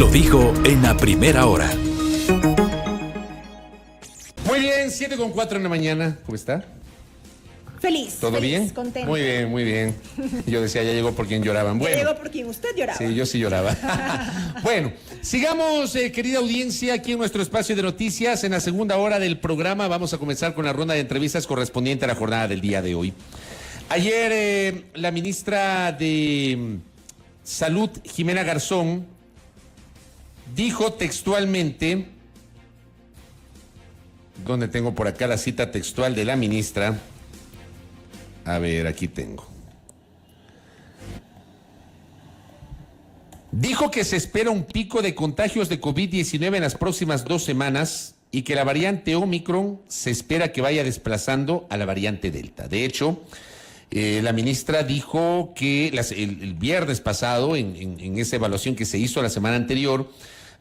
Lo dijo en la primera hora. Muy bien, 7:04 en la mañana. ¿Cómo está? Feliz. ¿Todo feliz, bien? Contenta. Muy bien, muy bien. Yo decía, ya llegó por quien lloraban. Bueno, Ya llegó por quien usted lloraba. sí, yo sí lloraba. Bueno, sigamos, querida audiencia, aquí en nuestro espacio de noticias. En la segunda hora del programa vamos a comenzar con la ronda de entrevistas correspondiente a la jornada del día de hoy. Ayer, la ministra de Salud, Jimena Garzón, dijo textualmente, donde tengo por acá la cita textual de la ministra. A ver, aquí tengo. Dijo que se espera un pico de contagios de COVID-19 en las próximas 2 semanas y que la variante Omicron se espera que vaya desplazando a la variante Delta. De hecho, la ministra dijo que el viernes pasado, en esa evaluación que se hizo la semana anterior,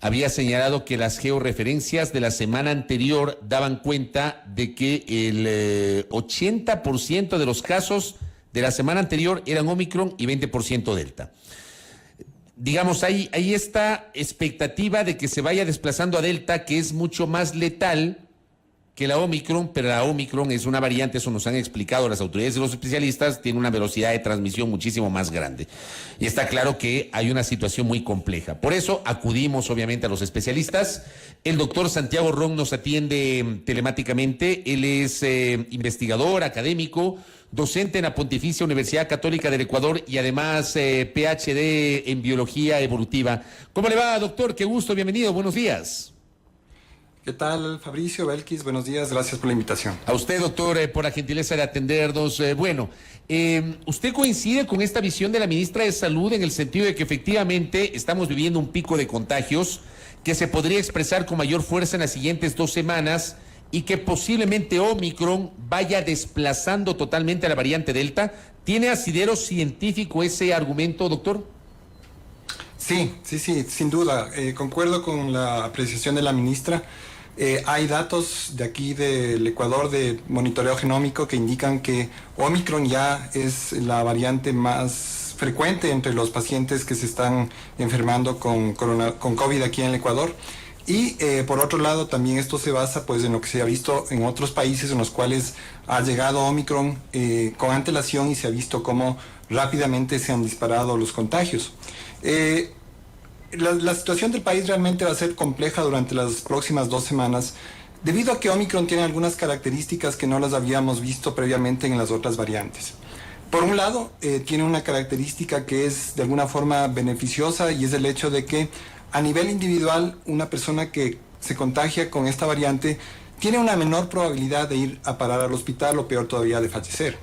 había señalado que las georreferencias de la semana anterior daban cuenta de que el 80% de los casos de la semana anterior eran Omicron y 20% Delta. Digamos, hay esta expectativa de que se vaya desplazando a Delta, que es mucho más letal que la Omicron, pero la Omicron es una variante, eso nos han explicado las autoridades y los especialistas, tiene una velocidad de transmisión muchísimo más grande. Y está claro que hay una situación muy compleja. Por eso acudimos obviamente a los especialistas. El doctor Santiago Ron nos atiende telemáticamente. Él es investigador, académico, docente en la Pontificia Universidad Católica del Ecuador y además PhD en Biología Evolutiva. ¿Cómo le va, doctor? Qué gusto, bienvenido, buenos días. ¿Qué tal, Fabricio, Belkis? Buenos días, gracias por la invitación. A usted, doctor, por la gentileza de atendernos. ¿Usted coincide con esta visión de la ministra de Salud en el sentido de que efectivamente estamos viviendo un pico de contagios que se podría expresar con mayor fuerza en las siguientes 2 semanas y que posiblemente Omicron vaya desplazando totalmente a la variante Delta? ¿Tiene asidero científico ese argumento, doctor? Sí, sin duda. Concuerdo con la apreciación de la ministra. Hay datos de aquí del Ecuador de monitoreo genómico que indican que Omicron ya es la variante más frecuente entre los pacientes que se están enfermando con COVID aquí en el Ecuador. Y por otro lado, también esto se basa pues en lo que se ha visto en otros países en los cuales ha llegado Omicron con antelación y se ha visto cómo rápidamente se han disparado los contagios. La situación del país realmente va a ser compleja durante las próximas 2 semanas, debido a que Omicron tiene algunas características que no las habíamos visto previamente en las otras variantes. Por un lado, tiene una característica que es de alguna forma beneficiosa y es el hecho de que a nivel individual una persona que se contagia con esta variante tiene una menor probabilidad de ir a parar al hospital o peor todavía de fallecer.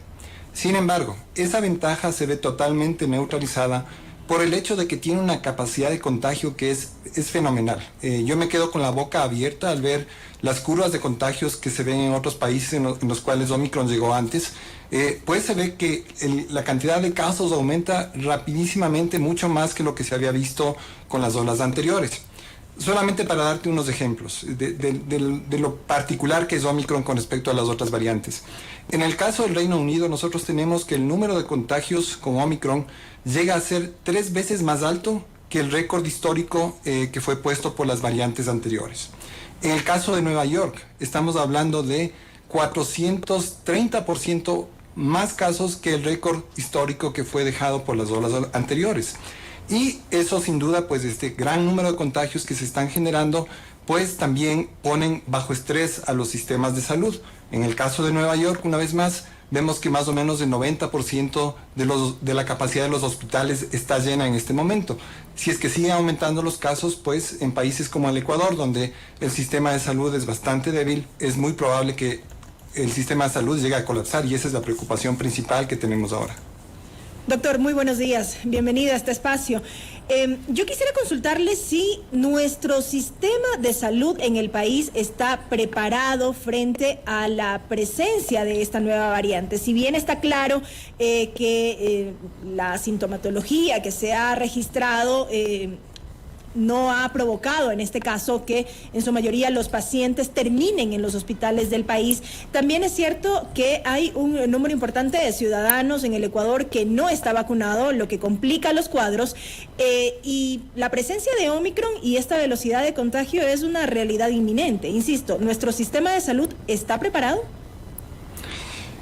Sin embargo, esa ventaja se ve totalmente neutralizada por el hecho de que tiene una capacidad de contagio que es fenomenal. Yo me quedo con la boca abierta al ver las curvas de contagios que se ven en otros países en los cuales Omicron llegó antes. Pues se ve que la cantidad de casos aumenta rapidísimamente, mucho más que lo que se había visto con las olas anteriores. Solamente para darte unos ejemplos de lo particular que es Omicron con respecto a las otras variantes. En el caso del Reino Unido, nosotros tenemos que el número de contagios con Omicron llega a ser 3 veces más alto que el récord histórico que fue puesto por las variantes anteriores. En el caso de Nueva York, estamos hablando de 430% más casos que el récord histórico que fue dejado por las olas anteriores. Y eso sin duda, pues este gran número de contagios que se están generando, pues también ponen bajo estrés a los sistemas de salud. En el caso de Nueva York, una vez más, vemos que más o menos el 90% de la capacidad de los hospitales está llena en este momento. Si es que siguen aumentando los casos, pues en países como el Ecuador, donde el sistema de salud es bastante débil, es muy probable que el sistema de salud llegue a colapsar y esa es la preocupación principal que tenemos ahora. Doctor, muy buenos días. Bienvenida a este espacio. Yo quisiera consultarle si nuestro sistema de salud en el país está preparado frente a la presencia de esta nueva variante. Si bien está claro que la sintomatología que se ha registrado no ha provocado en este caso que en su mayoría los pacientes terminen en los hospitales del país. También es cierto que hay un número importante de ciudadanos en el Ecuador que no está vacunado, lo que complica los cuadros, y la presencia de Omicron y esta velocidad de contagio es una realidad inminente. Insisto, ¿nuestro sistema de salud está preparado?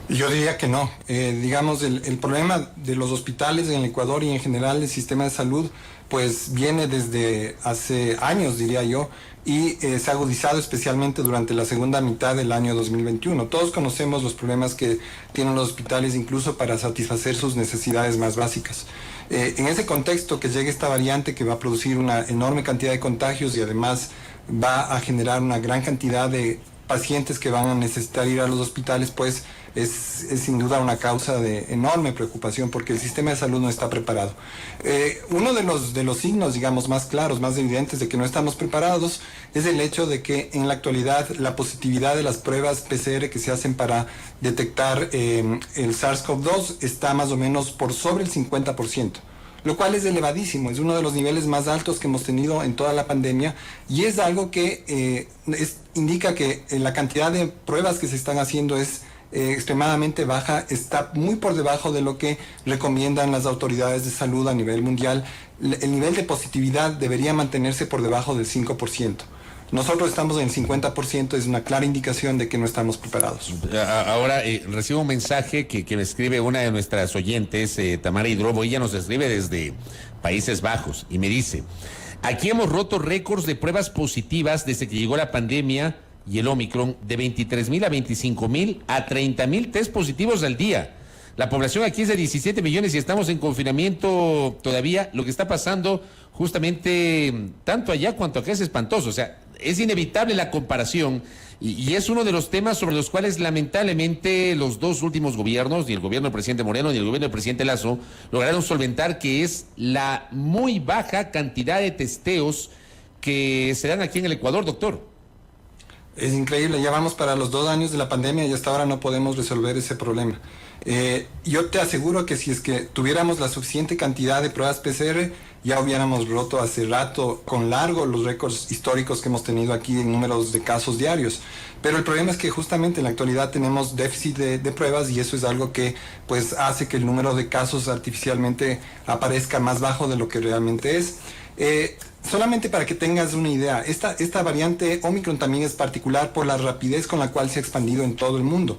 Yo diría que no. Digamos, el problema de los hospitales en el Ecuador y en general el sistema de salud, pues viene desde hace años, diría yo, y se ha agudizado especialmente durante la segunda mitad del año 2021. Todos conocemos los problemas que tienen los hospitales incluso para satisfacer sus necesidades más básicas. En ese contexto, que llegue esta variante que va a producir una enorme cantidad de contagios y además va a generar una gran cantidad de pacientes que van a necesitar ir a los hospitales, pues es sin duda una causa de enorme preocupación porque el sistema de salud no está preparado. Uno de los signos, digamos, más claros, más evidentes de que no estamos preparados es el hecho de que en la actualidad la positividad de las pruebas PCR que se hacen para detectar el SARS-CoV-2 está más o menos por sobre el 50%. Lo cual es elevadísimo, es uno de los niveles más altos que hemos tenido en toda la pandemia y es algo que indica que la cantidad de pruebas que se están haciendo es extremadamente baja, está muy por debajo de lo que recomiendan las autoridades de salud a nivel mundial. El nivel de positividad debería mantenerse por debajo del 5%. Nosotros estamos en el 50%, es una clara indicación de que no estamos preparados. Ahora recibo un mensaje que me escribe una de nuestras oyentes, Tamara Hidrobo. Ella nos escribe desde Países Bajos y me dice: aquí hemos roto récords de pruebas positivas desde que llegó la pandemia y el Omicron, de 23,000 a 25,000 a 30,000 test positivos al día. La población aquí es de 17 millones y estamos en confinamiento todavía. Lo que está pasando justamente tanto allá cuanto acá es espantoso. O sea, es inevitable la comparación y es uno de los temas sobre los cuales lamentablemente los dos últimos gobiernos, ni el gobierno del presidente Moreno ni el gobierno del presidente Lasso, lograron solventar, que es la muy baja cantidad de testeos que se dan aquí en el Ecuador, doctor. Es increíble, ya vamos para los 2 años de la pandemia y hasta ahora no podemos resolver ese problema. Yo te aseguro que si es que tuviéramos la suficiente cantidad de pruebas PCR, ya hubiéramos roto hace rato con largo los récords históricos que hemos tenido aquí en números de casos diarios. Pero el problema es que justamente en la actualidad tenemos déficit de pruebas y eso es algo que pues hace que el número de casos artificialmente aparezca más bajo de lo que realmente es. Solamente para que tengas una idea, esta variante Omicron también es particular por la rapidez con la cual se ha expandido en todo el mundo.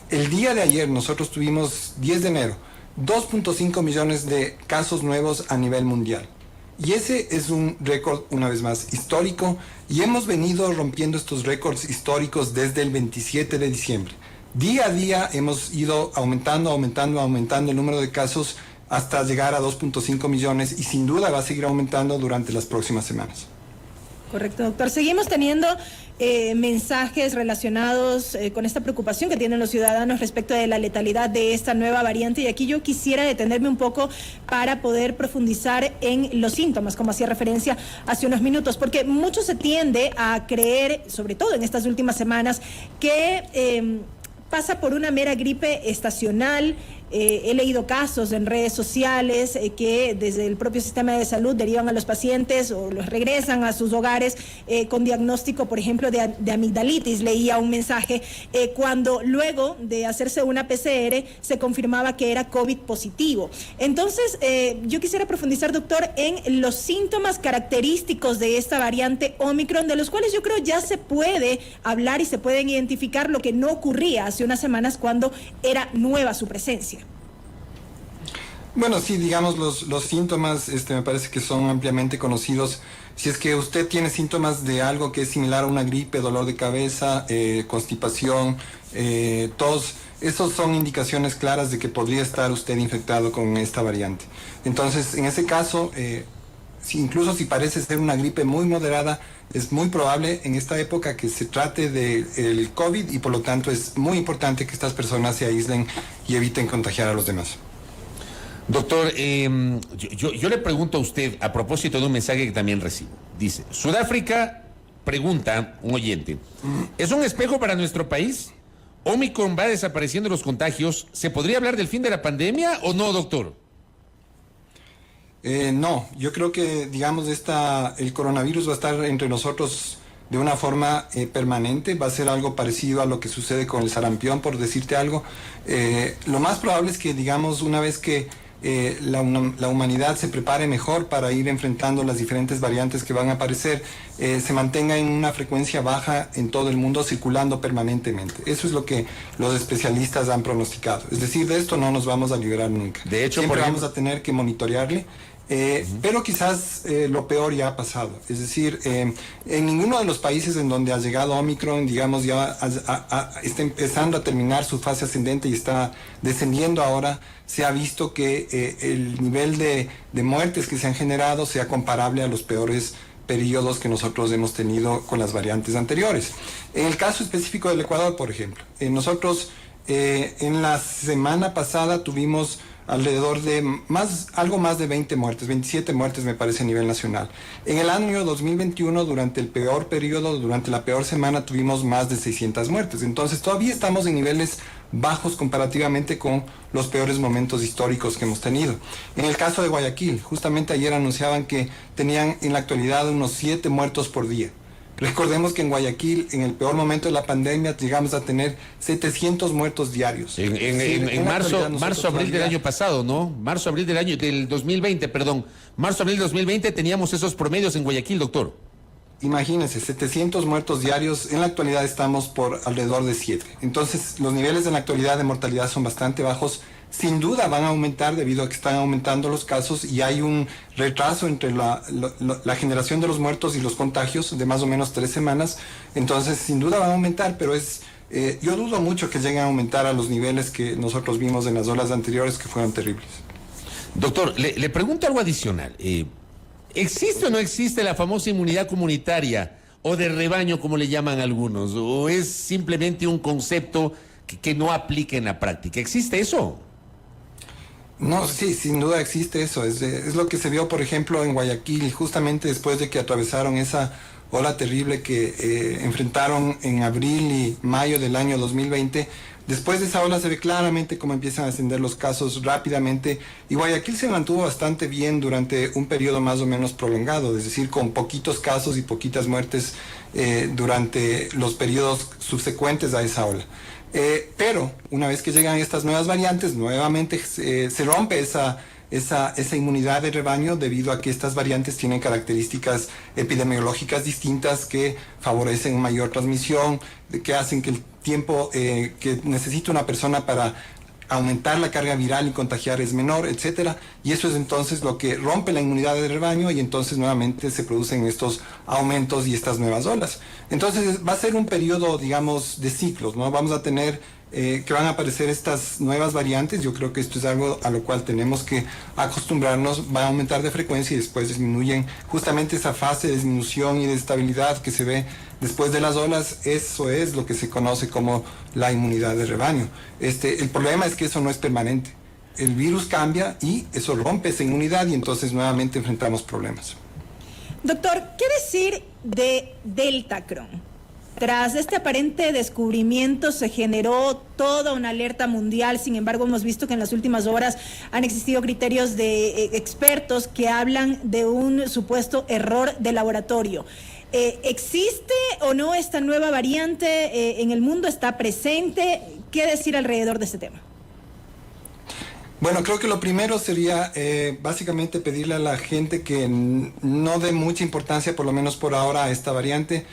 El día de ayer nosotros tuvimos, 10 de enero, 2.5 millones de casos nuevos a nivel mundial. Y ese es un récord, una vez más, histórico, y hemos venido rompiendo estos récords históricos desde el 27 de diciembre. Día a día hemos ido aumentando el número de casos hasta llegar a 2.5 millones y sin duda va a seguir aumentando durante las próximas semanas. Correcto, doctor. Seguimos teniendo mensajes relacionados con esta preocupación que tienen los ciudadanos respecto de la letalidad de esta nueva variante, y aquí yo quisiera detenerme un poco para poder profundizar en los síntomas, como hacía referencia hace unos minutos, porque mucho se tiende a creer, sobre todo en estas últimas semanas, que pasa por una mera gripe estacional. He leído casos en redes sociales que desde el propio sistema de salud derivan a los pacientes o los regresan a sus hogares con diagnóstico, por ejemplo, de amigdalitis. Leía un mensaje cuando luego de hacerse una PCR se confirmaba que era COVID positivo. Entonces, yo quisiera profundizar, doctor, en los síntomas característicos de esta variante Omicron, de los cuales yo creo ya se puede hablar y se pueden identificar, lo que no ocurría hace unas semanas cuando era nueva su presencia. Bueno, sí, digamos, los síntomas me parece que son ampliamente conocidos. Si es que usted tiene síntomas de algo que es similar a una gripe, dolor de cabeza, constipación, tos, esos son indicaciones claras de que podría estar usted infectado con esta variante. Entonces, en ese caso, incluso si parece ser una gripe muy moderada, es muy probable en esta época que se trate del COVID y por lo tanto es muy importante que estas personas se aíslen y eviten contagiar a los demás. Doctor, yo le pregunto a usted a propósito de un mensaje que también recibo. Dice: Sudáfrica, pregunta un oyente, ¿es un espejo para nuestro país? ¿Omicron va desapareciendo los contagios? ¿Se podría hablar del fin de la pandemia o no, doctor? No, yo creo que, digamos, el coronavirus va a estar entre nosotros de una forma permanente, va a ser algo parecido a lo que sucede con el sarampión, por decirte algo. Lo más probable es que, digamos, una vez que la humanidad se prepare mejor para ir enfrentando las diferentes variantes que van a aparecer, se mantenga en una frecuencia baja en todo el mundo, circulando permanentemente. Eso es lo que los especialistas han pronosticado. Es decir, de esto no nos vamos a liberar nunca. De hecho, siempre vamos a tener que monitorearle. Pero quizás lo peor ya ha pasado. Es decir, en ninguno de los países en donde ha llegado Omicron, digamos, ya está empezando a terminar su fase ascendente y está descendiendo ahora, se ha visto que el nivel de muertes que se han generado sea comparable a los peores periodos que nosotros hemos tenido con las variantes anteriores. En el caso específico del Ecuador, por ejemplo, nosotros en la semana pasada tuvimos alrededor de algo más de 20 muertes, 27 muertes me parece a nivel nacional. En el año 2021, durante el peor periodo, durante la peor semana, tuvimos más de 600 muertes. Entonces todavía estamos en niveles bajos comparativamente con los peores momentos históricos que hemos tenido. En el caso de Guayaquil, justamente ayer anunciaban que tenían en la actualidad unos 7 muertos por día. Recordemos que en Guayaquil, en el peor momento de la pandemia, llegamos a tener 700 muertos diarios. En marzo, abril del año pasado, ¿no? Marzo, abril del 2020, perdón. Marzo, abril del 2020 teníamos esos promedios en Guayaquil, doctor. Imagínense, 700 muertos diarios, en la actualidad estamos por alrededor de 7. Entonces, los niveles en la actualidad de mortalidad son bastante bajos. Sin duda van a aumentar debido a que están aumentando los casos y hay un retraso entre la generación de los muertos y los contagios de más o menos 3 semanas. Entonces, sin duda van a aumentar, pero yo dudo mucho que lleguen a aumentar a los niveles que nosotros vimos en las olas anteriores, que fueron terribles. Doctor, le pregunto algo adicional. ¿Existe o no existe la famosa inmunidad comunitaria o de rebaño, como le llaman algunos? ¿O es simplemente un concepto que no aplica en la práctica? ¿Existe eso? No, sí, sin duda existe eso. Es lo que se vio, por ejemplo, en Guayaquil, justamente después de que atravesaron esa ola terrible que enfrentaron en abril y mayo del año 2020. Después de esa ola se ve claramente cómo empiezan a ascender los casos rápidamente, y Guayaquil se mantuvo bastante bien durante un periodo más o menos prolongado, es decir, con poquitos casos y poquitas muertes durante los periodos subsecuentes a esa ola. Pero una vez que llegan estas nuevas variantes, nuevamente se rompe esa inmunidad de rebaño, debido a que estas variantes tienen características epidemiológicas distintas que favorecen mayor transmisión, que hacen que el tiempo que necesita una persona para aumentar la carga viral y contagiar es menor, etcétera, y eso es entonces lo que rompe la inmunidad de rebaño, y entonces nuevamente se producen estos aumentos y estas nuevas olas. Entonces va a ser un periodo, digamos, de ciclos, ¿no? Vamos a tener que van a aparecer estas nuevas variantes. Yo creo que esto es algo a lo cual tenemos que acostumbrarnos. Va a aumentar de frecuencia y después disminuyen. Justamente esa fase de disminución y de estabilidad que se ve después de las olas, eso es lo que se conoce como la inmunidad de rebaño. El problema es que eso no es permanente. El virus cambia y eso rompe esa inmunidad, y entonces nuevamente enfrentamos problemas. Doctor, ¿qué decir de Deltacron? Tras este aparente descubrimiento se generó toda una alerta mundial. Sin embargo, hemos visto que en las últimas horas han existido criterios de expertos que hablan de un supuesto error de laboratorio. ¿Existe o no esta nueva variante en el mundo? ¿Está presente? ¿Qué decir alrededor de este tema? Bueno, creo que lo primero sería básicamente pedirle a la gente que no dé mucha importancia, por lo menos por ahora, a esta variante.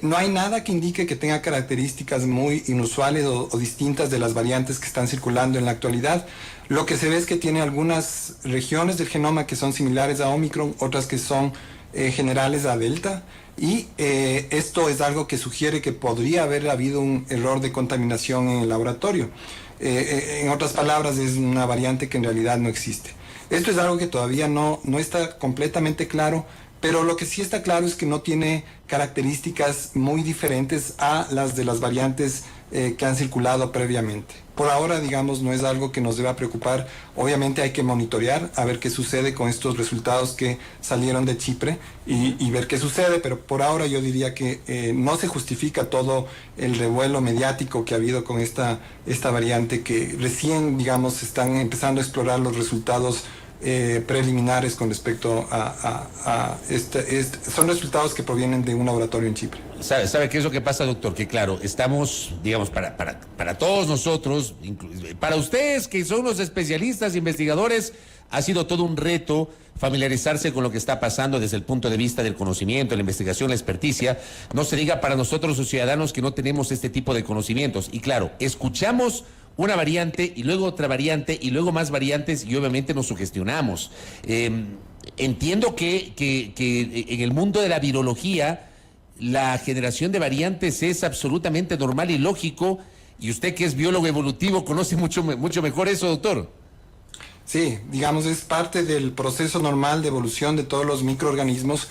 No hay nada que indique que tenga características muy inusuales o distintas de las variantes que están circulando en la actualidad. Lo que se ve es que tiene algunas regiones del genoma que son similares a Omicron, otras que son generales a Delta, y esto es algo que sugiere que podría haber habido un error de contaminación en el laboratorio. En otras palabras, es una variante que en realidad no existe. Esto es algo que todavía no está completamente claro, pero lo que sí está claro es que no tiene características muy diferentes a las de las variantes que han circulado previamente. Por ahora, digamos, no es algo que nos deba preocupar. Obviamente hay que monitorear a ver qué sucede con estos resultados que salieron de Chipre y ver qué sucede, pero por ahora yo diría que no se justifica todo el revuelo mediático que ha habido con esta variante, que recién, digamos, están empezando a explorar los resultados preliminares con respecto son resultados que provienen de un laboratorio en Chipre. ¿Sabe qué es lo que pasa, doctor? Que claro, estamos, digamos, para todos nosotros, para ustedes que son los especialistas, investigadores, ha sido todo un reto familiarizarse con lo que está pasando desde el punto de vista del conocimiento, la investigación, la experticia. No se diga para nosotros los ciudadanos que no tenemos este tipo de conocimientos. Y claro, escuchamos una variante y luego otra variante y luego más variantes y obviamente nos sugestionamos. Entiendo que en el mundo de la virología la generación de variantes es absolutamente normal y lógico, y usted que es biólogo evolutivo conoce mucho mejor eso, doctor. Sí, digamos, es parte del proceso normal de evolución de todos los microorganismos.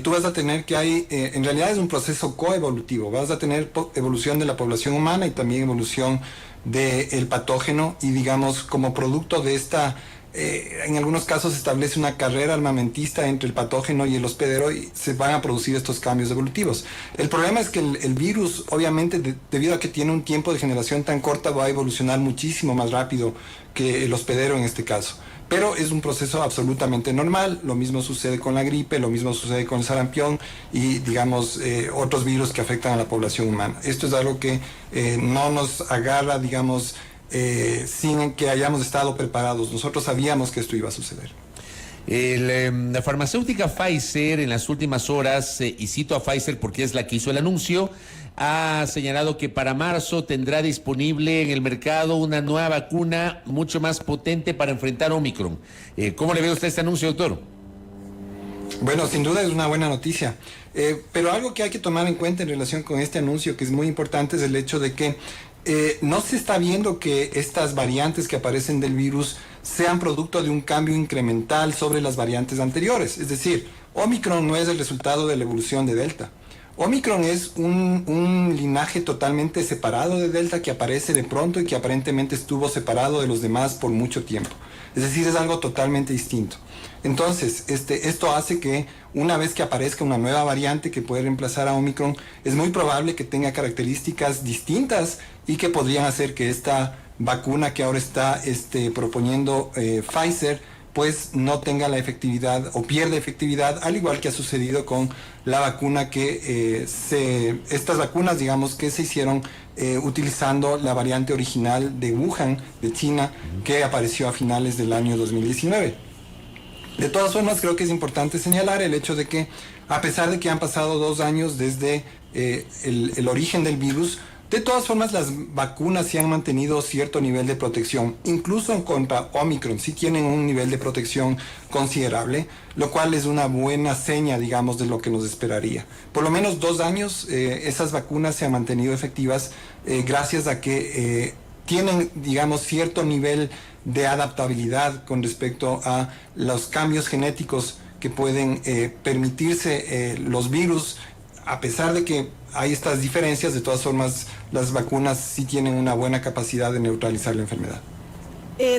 Tú vas a tener en realidad es un proceso coevolutivo, vas a tener evolución de la población humana y también evolución del patógeno, y digamos, como producto de esta, en algunos casos se establece una carrera armamentista entre el patógeno y el hospedero y se van a producir estos cambios evolutivos. El problema es que el virus, obviamente, debido a que tiene un tiempo de generación tan corta, va a evolucionar muchísimo más rápido que el hospedero en este caso. Pero es un proceso absolutamente normal. Lo mismo sucede con la gripe, lo mismo sucede con el sarampión y, digamos, otros virus que afectan a la población humana. Esto es algo que no nos agarra, digamos, sin que hayamos estado preparados. Nosotros sabíamos que esto iba a suceder. La farmacéutica Pfizer en las últimas horas, y cito a Pfizer porque es la que hizo el anuncio, ha señalado que para marzo tendrá disponible en el mercado una nueva vacuna mucho más potente para enfrentar Omicron. ¿Cómo le ve usted este anuncio, doctor? Bueno, sin duda es una buena noticia, pero algo que hay que tomar en cuenta en relación con este anuncio, que es muy importante, es el hecho de que no se está viendo que estas variantes que aparecen del virus sean producto de un cambio incremental sobre las variantes anteriores. Es decir, Omicron no es el resultado de la evolución de Delta. Omicron es un linaje totalmente separado de Delta que aparece de pronto y que aparentemente estuvo separado de los demás por mucho tiempo. Es decir, es algo totalmente distinto. Entonces, esto hace que una vez que aparezca una nueva variante que puede reemplazar a Omicron, es muy probable que tenga características distintas y que podrían hacer que esta vacuna que ahora está proponiendo Pfizer pues no tenga la efectividad o pierda efectividad, al igual que ha sucedido con la vacuna estas vacunas, digamos, que se hicieron utilizando la variante original de Wuhan, de China, que apareció a finales del año 2019. De todas formas, creo que es importante señalar el hecho de que, a pesar de que han pasado 2 años desde el origen del virus, de todas formas, las vacunas sí han mantenido cierto nivel de protección, incluso en contra Omicron, sí tienen un nivel de protección considerable, lo cual es una buena seña, digamos, de lo que nos esperaría. Por lo menos 2 años, esas vacunas se han mantenido efectivas gracias a que tienen, digamos, cierto nivel de adaptabilidad con respecto a los cambios genéticos que pueden permitirse los virus. A pesar de que hay estas diferencias, de todas formas, las vacunas sí tienen una buena capacidad de neutralizar la enfermedad.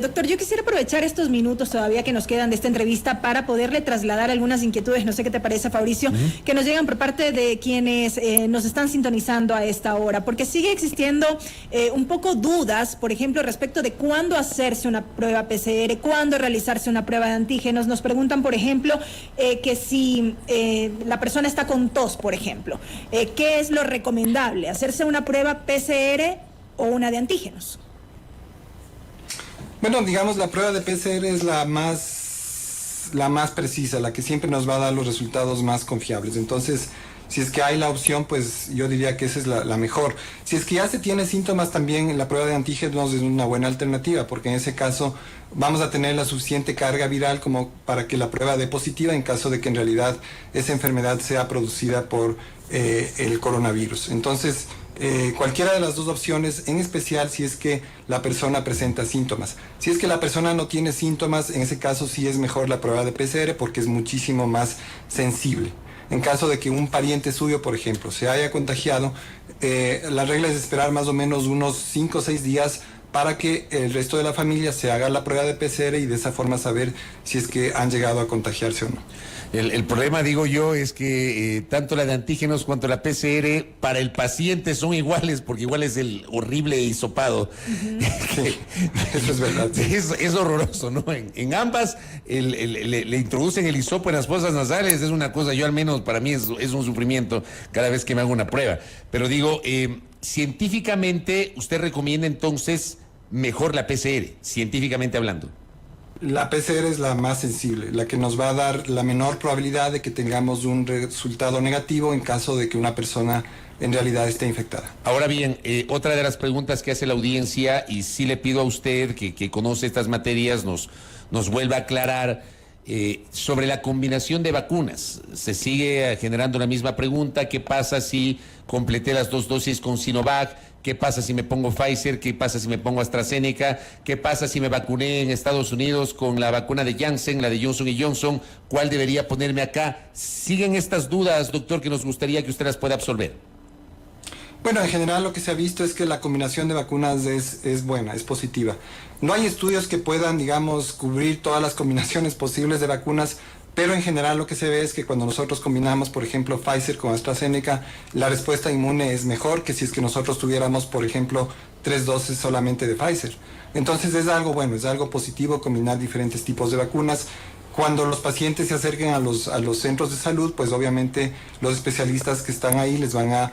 Doctor, yo quisiera aprovechar estos minutos todavía que nos quedan de esta entrevista para poderle trasladar algunas inquietudes, no sé qué te parece, Fabricio, que nos llegan por parte de quienes nos están sintonizando a esta hora, porque sigue existiendo un poco dudas, por ejemplo, respecto de cuándo hacerse una prueba PCR, cuándo realizarse una prueba de antígenos. Nos preguntan, por ejemplo, que si la persona está con tos, por ejemplo, ¿qué es lo recomendable? ¿Hacerse una prueba PCR o una de antígenos? Bueno, digamos, la prueba de PCR es la más precisa, la que siempre nos va a dar los resultados más confiables. Entonces, si es que hay la opción, pues yo diría que esa es la mejor. Si es que ya se tiene síntomas, también la prueba de antígenos es una buena alternativa, porque en ese caso vamos a tener la suficiente carga viral como para que la prueba dé positiva en caso de que en realidad esa enfermedad sea producida por el coronavirus. Entonces, cualquiera de las dos opciones, en especial si es que la persona presenta síntomas. Si es que la persona no tiene síntomas, en ese caso sí es mejor la prueba de PCR porque es muchísimo más sensible. En caso de que un pariente suyo, por ejemplo, se haya contagiado, la regla es esperar más o menos unos 5 o 6 días para que el resto de la familia se haga la prueba de PCR y de esa forma saber si es que han llegado a contagiarse o no. El problema, digo yo, es que tanto la de antígenos cuanto la PCR para el paciente son iguales, porque igual es el horrible hisopado. Sí, eso es verdad. Sí. Es horroroso, ¿no? En ambas le introducen el hisopo en las fosas nasales, es una cosa, yo al menos para mí es un sufrimiento cada vez que me hago una prueba. Pero digo, científicamente, usted recomienda entonces mejor la PCR, científicamente hablando. La PCR es la más sensible, la que nos va a dar la menor probabilidad de que tengamos un resultado negativo en caso de que una persona en realidad esté infectada. Ahora bien, otra de las preguntas que hace la audiencia, y sí le pido a usted que conoce estas materias, nos vuelva a aclarar sobre la combinación de vacunas. Se sigue generando la misma pregunta: ¿qué pasa si completé las 2 dosis con Sinovac? ¿Qué pasa si me pongo Pfizer? ¿Qué pasa si me pongo AstraZeneca? ¿Qué pasa si me vacuné en Estados Unidos con la vacuna de Janssen, la de Johnson & Johnson? ¿Cuál debería ponerme acá? Siguen estas dudas, doctor, que nos gustaría que usted las pueda absolver. Bueno, en general lo que se ha visto es que la combinación de vacunas es buena, es positiva. No hay estudios que puedan, digamos, cubrir todas las combinaciones posibles de vacunas, pero en general lo que se ve es que cuando nosotros combinamos, por ejemplo, Pfizer con AstraZeneca, la respuesta inmune es mejor que si es que nosotros tuviéramos, por ejemplo, 3 dosis solamente de Pfizer. Entonces es algo bueno, es algo positivo combinar diferentes tipos de vacunas. Cuando los pacientes se acerquen a los centros de salud, pues obviamente los especialistas que están ahí les van a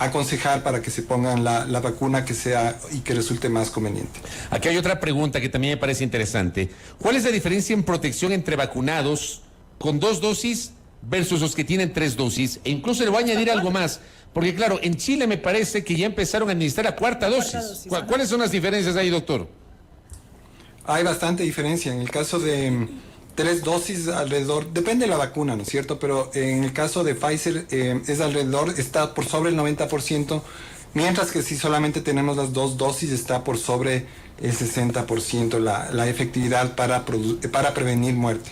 aconsejar para que se pongan la vacuna que sea y que resulte más conveniente. Aquí hay otra pregunta que también me parece interesante. ¿Cuál es la diferencia en protección entre vacunados con 2 dosis versus los que tienen 3 dosis? E incluso le voy a añadir algo más, porque claro, en Chile me parece que ya empezaron a administrar la cuarta dosis. ¿Cuáles son las diferencias ahí, doctor? Hay bastante diferencia. En el caso de 3 dosis alrededor, depende de la vacuna, ¿no es cierto? Pero en el caso de Pfizer es alrededor, está por sobre el 90%, mientras que si solamente tenemos las 2 dosis está por sobre el 60% la efectividad para prevenir muerte.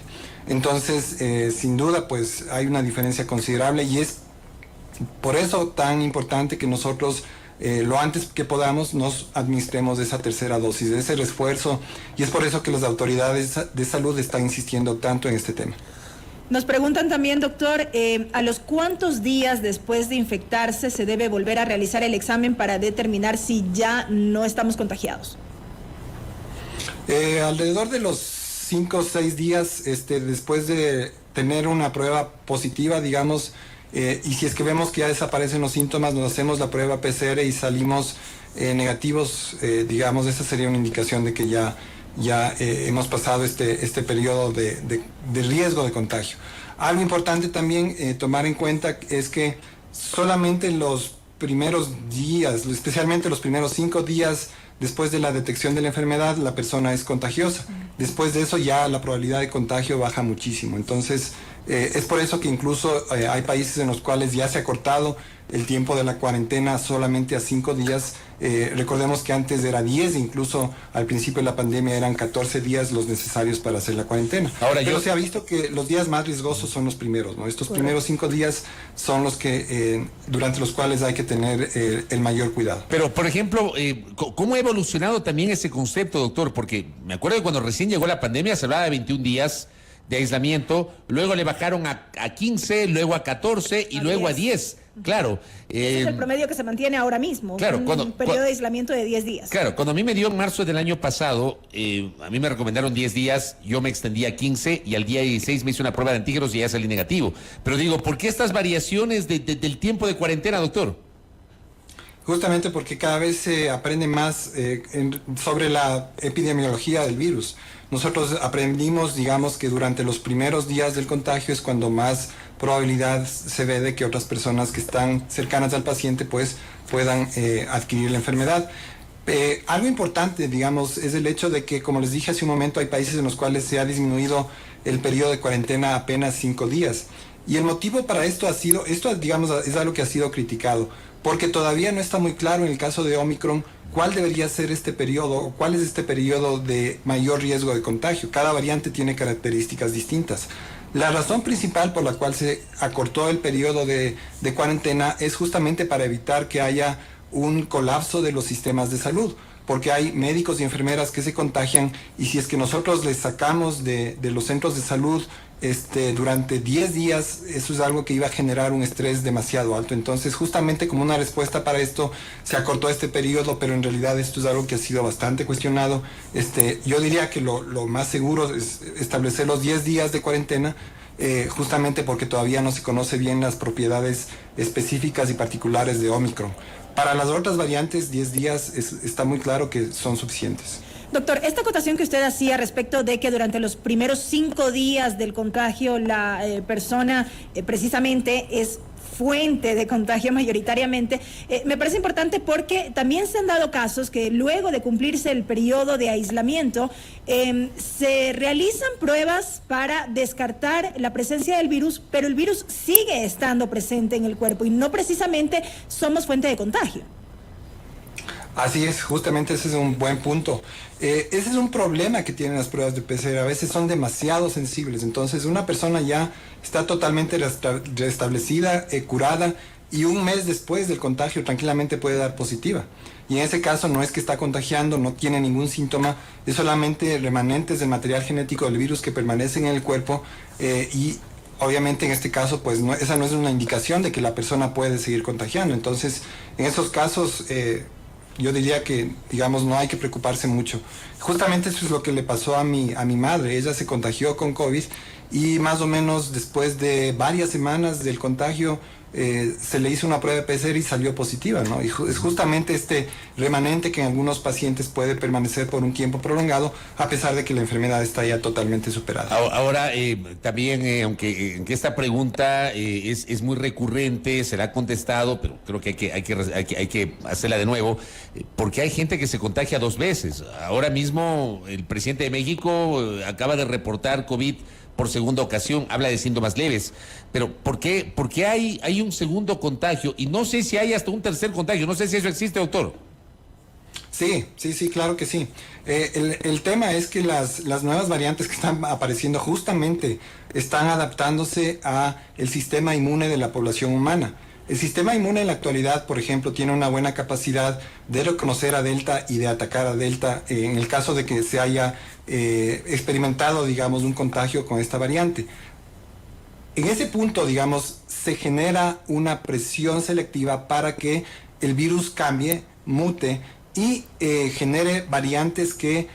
Entonces, sin duda, pues hay una diferencia considerable y es por eso tan importante que nosotros lo antes que podamos nos administremos esa tercera dosis, de ese refuerzo, y es por eso que las autoridades de salud están insistiendo tanto en este tema. Nos preguntan también, doctor, ¿a los cuántos días después de infectarse se debe volver a realizar el examen para determinar si ya no estamos contagiados? Alrededor de los 5 o 6 días después de tener una prueba positiva, digamos, y si es que vemos que ya desaparecen los síntomas, nos hacemos la prueba PCR y salimos negativos, digamos, esa sería una indicación de que ya hemos pasado este periodo de riesgo de contagio. Algo importante también tomar en cuenta es que solamente los primeros días, especialmente los primeros 5 días después de la detección de la enfermedad, la persona es contagiosa. Después de eso ya la probabilidad de contagio baja muchísimo. Entonces, es por eso que incluso hay países en los cuales ya se ha cortado el tiempo de la cuarentena solamente a 5 días. Recordemos que antes era 10, incluso al principio de la pandemia eran 14 días los necesarios para hacer la cuarentena. Pero se ha visto que los días más riesgosos son los primeros, ¿no? Estos primeros 5 días son los que durante los cuales hay que tener el mayor cuidado. Pero, por ejemplo, ¿cómo ha evolucionado también ese concepto, doctor? Porque me acuerdo que cuando recién llegó la pandemia se hablaba de 21 días de aislamiento, luego le bajaron a 15, luego a 14 y luego a 10. Claro. Ese es el promedio que se mantiene ahora mismo. Claro, un periodo de aislamiento de 10 días. Claro, cuando a mí me dio en marzo del año pasado, a mí me recomendaron 10 días, yo me extendí a 15 y al día 16 me hice una prueba de antígenos y ya salí negativo. Pero digo, ¿por qué estas variaciones del tiempo de cuarentena, doctor? Justamente porque cada vez se aprende más sobre la epidemiología del virus. Nosotros aprendimos, digamos, que durante los primeros días del contagio es cuando más probabilidad se ve de que otras personas que están cercanas al paciente pues puedan adquirir la enfermedad. Algo importante, digamos, es el hecho de que, como les dije hace un momento, hay países en los cuales se ha disminuido el periodo de cuarentena a apenas 5 días. Y el motivo para esto digamos, es algo que ha sido criticado, porque todavía no está muy claro en el caso de Omicron cuál debería ser este periodo, o cuál es este periodo de mayor riesgo de contagio. Cada variante tiene características distintas. La razón principal por la cual se acortó el periodo de cuarentena es justamente para evitar que haya un colapso de los sistemas de salud, porque hay médicos y enfermeras que se contagian y si es que nosotros les sacamos de los centros de salud durante 10 días, eso es algo que iba a generar un estrés demasiado alto. Entonces, justamente como una respuesta para esto, se acortó este periodo, pero en realidad esto es algo que ha sido bastante cuestionado. Yo diría que lo más seguro es establecer los 10 días de cuarentena, justamente porque todavía no se conoce bien las propiedades específicas y particulares de Omicron. Para las otras variantes, 10 días está muy claro que son suficientes. Doctor, esta acotación que usted hacía respecto de que durante los primeros 5 días del contagio la persona precisamente es fuente de contagio mayoritariamente, me parece importante porque también se han dado casos que luego de cumplirse el periodo de aislamiento se realizan pruebas para descartar la presencia del virus, pero el virus sigue estando presente en el cuerpo y no precisamente somos fuente de contagio. Así es, justamente ese es un buen punto. Ese es un problema que tienen las pruebas de PCR, a veces son demasiado sensibles, entonces una persona ya está totalmente restablecida, curada, y un mes después del contagio tranquilamente puede dar positiva. Y en ese caso no es que está contagiando, no tiene ningún síntoma, es solamente remanentes del material genético del virus que permanecen en el cuerpo y obviamente en este caso pues esa no es una indicación de que la persona puede seguir contagiando. Entonces en esos casos yo diría que, digamos, no hay que preocuparse mucho. Justamente eso es lo que le pasó a mi madre. Ella se contagió con COVID y más o menos después de varias semanas del contagio se le hizo una prueba de PCR y salió positiva, ¿no? Y es justamente este remanente que en algunos pacientes puede permanecer por un tiempo prolongado, a pesar de que la enfermedad está ya totalmente superada. Ahora, también, aunque esta pregunta es muy recurrente, se la ha contestado, pero creo que hay que hacerla de nuevo, porque hay gente que se contagia 2 veces. Ahora mismo el presidente de México acaba de reportar COVID por segunda ocasión, habla de síntomas leves, pero ¿por qué hay un segundo contagio? Y no sé si hay hasta un tercer contagio, no sé si eso existe, doctor. Sí, claro que sí. El tema es que las nuevas variantes que están apareciendo justamente están adaptándose a el sistema inmune de la población humana. El sistema inmune en la actualidad, por ejemplo, tiene una buena capacidad de reconocer a Delta y de atacar a Delta en el caso de que se haya experimentado, digamos, un contagio con esta variante. En ese punto, digamos, se genera una presión selectiva para que el virus cambie, mute y genere variantes que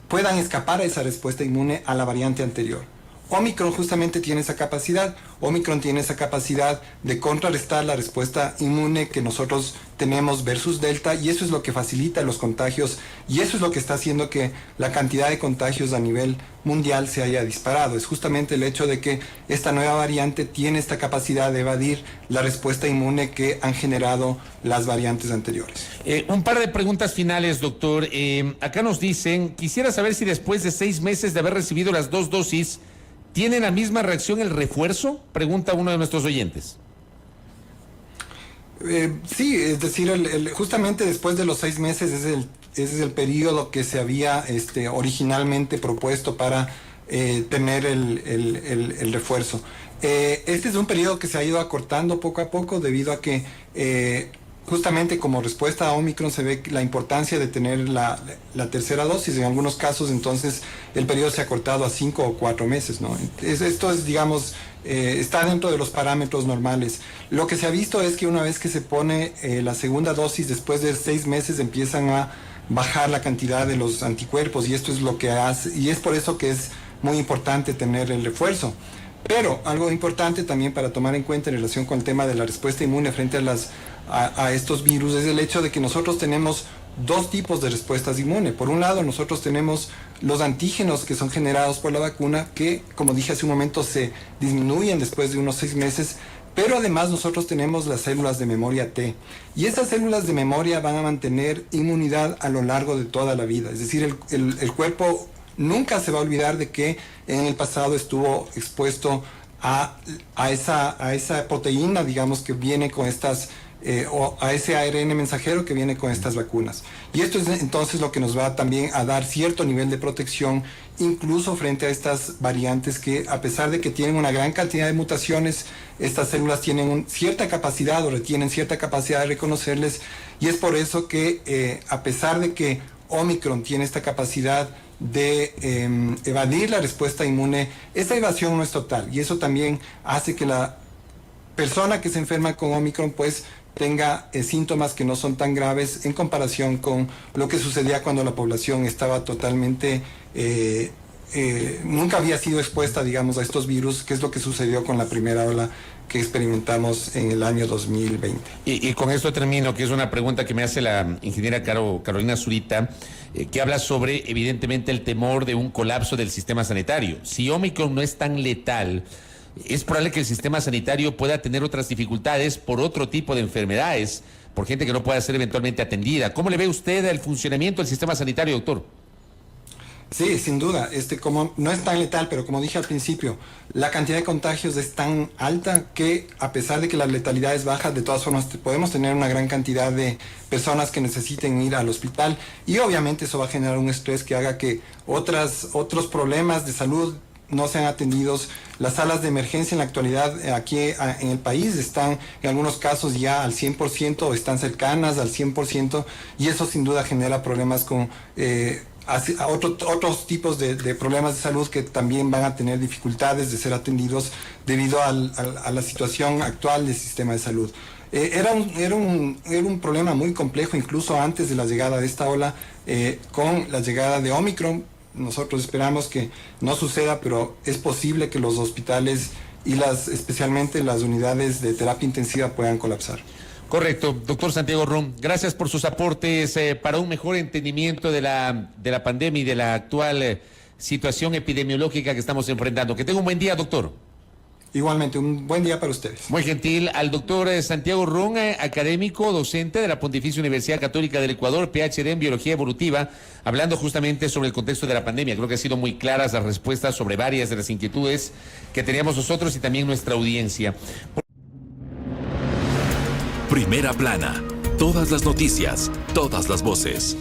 puedan escapar a esa respuesta inmune a la variante anterior. Omicron justamente tiene esa capacidad. Omicron tiene esa capacidad de contrarrestar la respuesta inmune que nosotros tenemos versus Delta, y eso es lo que facilita los contagios y eso es lo que está haciendo que la cantidad de contagios a nivel mundial se haya disparado. Es justamente el hecho de que esta nueva variante tiene esta capacidad de evadir la respuesta inmune que han generado las variantes anteriores. Un par de preguntas finales, doctor. Acá nos dicen, quisiera saber si después de 6 meses de haber recibido las 2 dosis, ¿tiene la misma reacción el refuerzo? Pregunta uno de nuestros oyentes. Sí, es decir, justamente después de los 6 meses ese es el periodo que se había originalmente propuesto para tener el refuerzo. Este es un periodo que se ha ido acortando poco a poco debido a que justamente como respuesta a Omicron se ve la importancia de tener la tercera dosis. En algunos casos, entonces, el periodo se ha acortado a 5 o 4 meses, ¿no? Esto es, digamos, está dentro de los parámetros normales. Lo que se ha visto es que una vez que se pone la segunda dosis, después de 6 meses empiezan a bajar la cantidad de los anticuerpos, y esto es lo que hace, y es por eso que es muy importante tener el refuerzo. Pero algo importante también para tomar en cuenta en relación con el tema de la respuesta inmune frente a estos virus es el hecho de que nosotros tenemos 2 tipos de respuestas inmunes. Por un lado, nosotros tenemos los antígenos que son generados por la vacuna, que, como dije hace un momento, se disminuyen después de unos 6 meses, pero además nosotros tenemos las células de memoria T. Y esas células de memoria van a mantener inmunidad a lo largo de toda la vida. Es decir, el cuerpo nunca se va a olvidar de que en el pasado estuvo expuesto a esa proteína, digamos, que viene con estas, o a ese ARN mensajero que viene con estas vacunas. Y esto es entonces lo que nos va también a dar cierto nivel de protección, incluso frente a estas variantes que, a pesar de que tienen una gran cantidad de mutaciones, estas células tienen cierta capacidad o retienen cierta capacidad de reconocerles, y es por eso que, a pesar de que Omicron tiene esta capacidad de evadir la respuesta inmune. Esta evasión no es total y eso también hace que la persona que se enferma con Omicron pues tenga síntomas que no son tan graves en comparación con lo que sucedía cuando la población estaba totalmente nunca había sido expuesta, digamos, a estos virus, que es lo que sucedió con la primera ola que experimentamos en el año 2020. Y con esto termino, que es una pregunta que me hace la ingeniera Carolina Zurita, que habla sobre, evidentemente, el temor de un colapso del sistema sanitario. Si Omicron no es tan letal, es probable que el sistema sanitario pueda tener otras dificultades por otro tipo de enfermedades, por gente que no pueda ser eventualmente atendida. ¿Cómo le ve usted el funcionamiento del sistema sanitario, doctor? Sí, sin duda, como no es tan letal, pero como dije al principio, la cantidad de contagios es tan alta que a pesar de que la letalidad es baja, de todas formas podemos tener una gran cantidad de personas que necesiten ir al hospital y obviamente eso va a generar un estrés que haga que otros problemas de salud no sean atendidos. Las salas de emergencia en la actualidad aquí en el país están en algunos casos ya al 100% o están cercanas al 100% y eso sin duda genera problemas con otros tipos de problemas de salud que también van a tener dificultades de ser atendidos debido a la situación actual del sistema de salud. Era un problema muy complejo incluso antes de la llegada de esta ola, con la llegada de Omicron. Nosotros esperamos que no suceda, pero es posible que los hospitales y especialmente las unidades de terapia intensiva puedan colapsar. Correcto, doctor Santiago Ron, gracias por sus aportes para un mejor entendimiento de la pandemia y de la actual situación epidemiológica que estamos enfrentando. Que tenga un buen día, doctor. Igualmente, un buen día para ustedes. Muy gentil al doctor Santiago Ron, académico, docente de la Pontificia Universidad Católica del Ecuador, PhD en Biología Evolutiva, hablando justamente sobre el contexto de la pandemia. Creo que han sido muy claras las respuestas sobre varias de las inquietudes que teníamos nosotros y también nuestra audiencia. Primera plana. Todas las noticias, todas las voces.